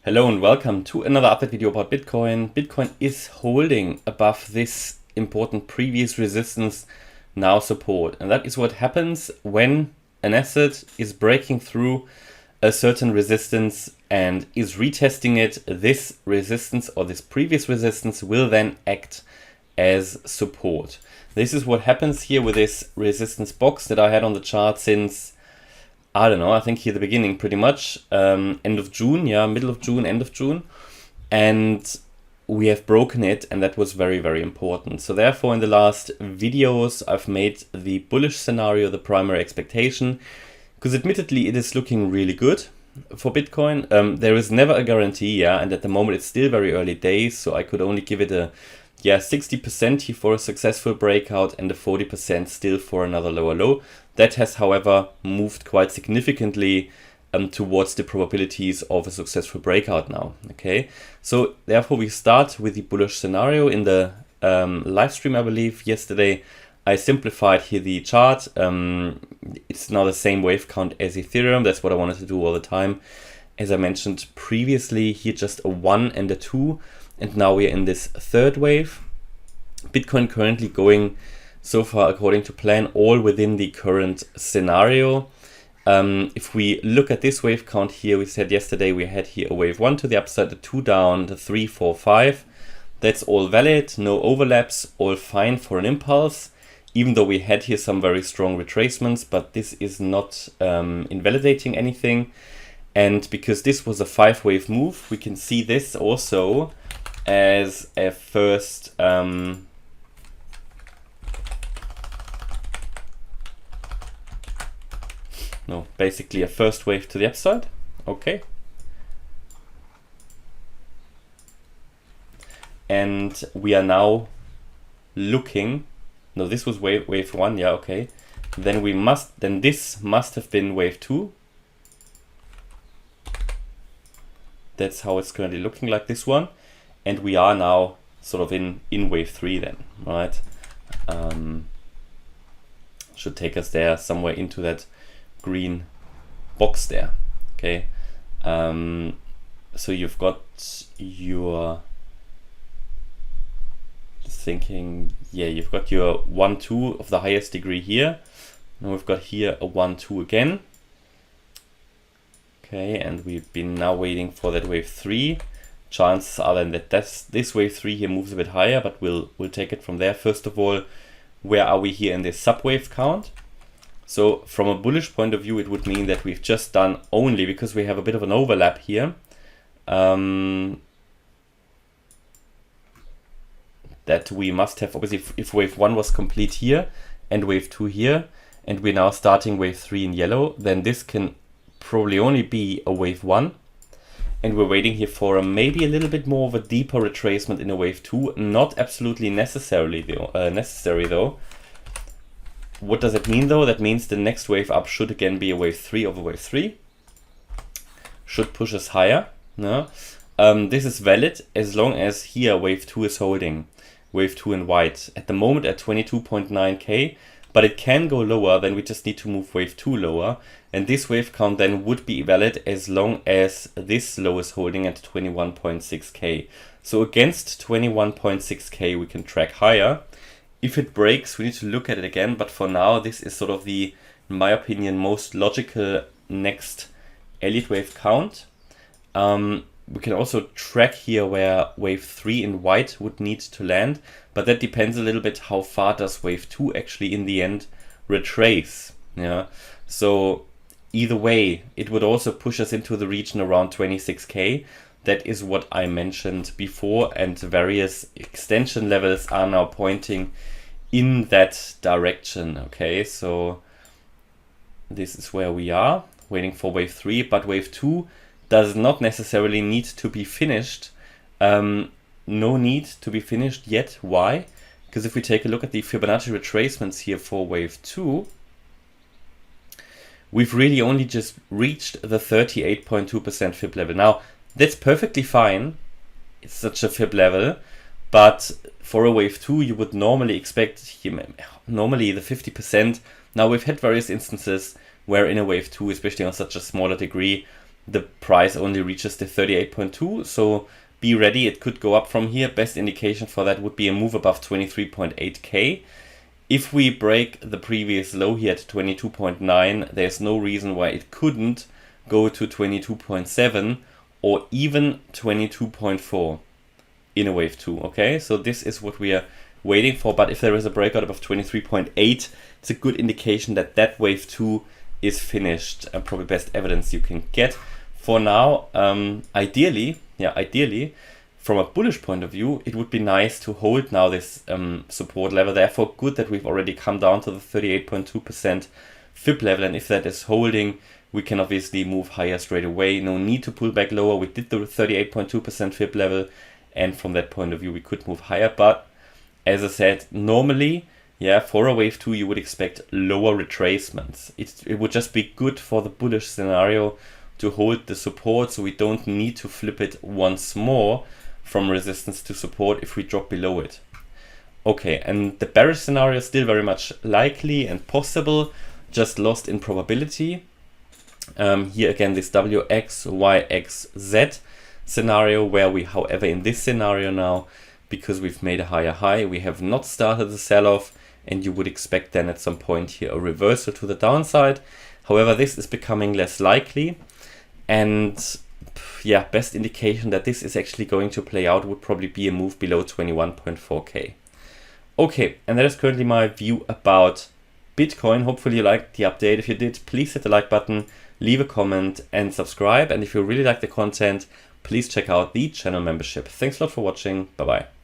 Hello and welcome to another update video about Bitcoin. Bitcoin is holding above this important previous resistance, now support. And that is what happens when an asset is breaking through a certain resistance and is retesting it. This resistance or this previous resistance will then act as support. This is what happens here with this resistance box that I had on the chart since, I don't know, I think here at the beginning pretty much, end of June, middle of June, end of June. And we have broken it, and that was very, very important. So therefore, in the last videos, I've made the bullish scenario the primary expectation, because admittedly, it is looking really good for Bitcoin. There is never a guarantee, and at the moment, it's still very early days, so I could only give it a 60% here for a successful breakout and a 40% still for another lower low. That has, however, moved quite significantly towards the probabilities of a successful breakout now. Okay, so therefore we start with the bullish scenario. In the live stream, I believe, yesterday, I simplified here the chart. It's now the same wave count as Ethereum. That's what I wanted to do all the time. As I mentioned previously, here just a 1 and a 2. And now we're in this third wave. Bitcoin currently going so far according to plan, all within the current scenario. If we look at this wave count here, we said yesterday we had here a wave 1 to the upside, the 2 down, the 3, 4, 5. That's all valid, no overlaps, all fine for an impulse, even though we had here some very strong retracements, but this is not invalidating anything. And because this was a 5-wave move, we can see this also as a first basically a first wave to the upside. Okay, and we are now looking, no, this was wave 1, okay, then this must have been wave 2. That's how it's currently looking, like this one. And we are now sort of in wave 3 then, right? Should take us there, somewhere into that green box there, okay? So you've got your thinking, you've got your 1, 2 of the highest degree here. Now we've got here a 1, 2 again. Okay, and we've been now waiting for that wave 3. Chances are then that this wave 3 here moves a bit higher, but we'll take it from there. First of all, where are we here in this subwave count? So from a bullish point of view, it would mean that we've just done only, because we have a bit of an overlap here, that we must have, obviously, if wave 1 was complete here and wave 2 here, and we're now starting wave 3 in yellow, then this can probably only be a wave 1. And we're waiting here for maybe a little bit more of a deeper retracement in a wave 2. Not absolutely necessary though. What does it mean though? That means the next wave up should again be a wave 3 over wave 3. Should push us higher. No? This is valid as long as here wave 2 is holding. Wave 2 in white. At the moment at 22.9k. But it can go lower, then we just need to move wave 2 lower. And this wave count then would be valid as long as this low is holding at 21.6k. So against 21.6k we can track higher. If it breaks, we need to look at it again. But for now, this is sort of the, in my opinion, most logical next Elliott Wave count. We can also track here where wave 3 in white would need to land, but that depends a little bit how far does wave 2 actually in the end retrace. So either way, it would also push us into the region around 26k. That is what I mentioned before, and various extension levels are now pointing in that direction. Okay, so this is where we are, waiting for wave 3, but wave 2 does not necessarily need to be finished. No need to be finished yet. Why? Because if we take a look at the Fibonacci retracements here for wave 2, we've really only just reached the 38.2% fib level. Now, that's perfectly fine. It's such a fib level, but for a wave 2, you would normally expect normally the 50%. Now, we've had various instances where in a wave 2, especially on such a smaller degree, the price only reaches the 38.2, so be ready, it could go up from here. Best indication for that would be a move above 23.8k. If we break the previous low here at 22.9, there's no reason why it couldn't go to 22.7 or even 22.4 in a wave 2, okay? So this is what we are waiting for, but if there is a breakout above 23.8, it's a good indication that that wave 2 is finished, and probably best evidence you can get. For now, ideally, from a bullish point of view, it would be nice to hold now this support level. Therefore, good that we've already come down to the 38.2% fib level, and if that is holding, we can obviously move higher straight away. No need to pull back lower. We did the 38.2% fib level, and from that point of view, we could move higher. But as I said, normally, for a wave 2, you would expect lower retracements. It would just be good for the bullish scenario to hold the support, so we don't need to flip it once more from resistance to support if we drop below it. Okay, and the bearish scenario is still very much likely and possible, just lost in probability. Here again, this WXYXZ scenario, where we, however, in this scenario now, because we've made a higher high, we have not started the sell-off, and you would expect then at some point here a reversal to the downside. However, this is becoming less likely, and best indication that this is actually going to play out would probably be a move below 21.4k. Okay, and that is currently my view about Bitcoin. Hopefully you liked the update. If you did, please hit the like button, leave a comment and subscribe. And if you really like the content, please check out the channel membership. Thanks a lot for watching. Bye bye.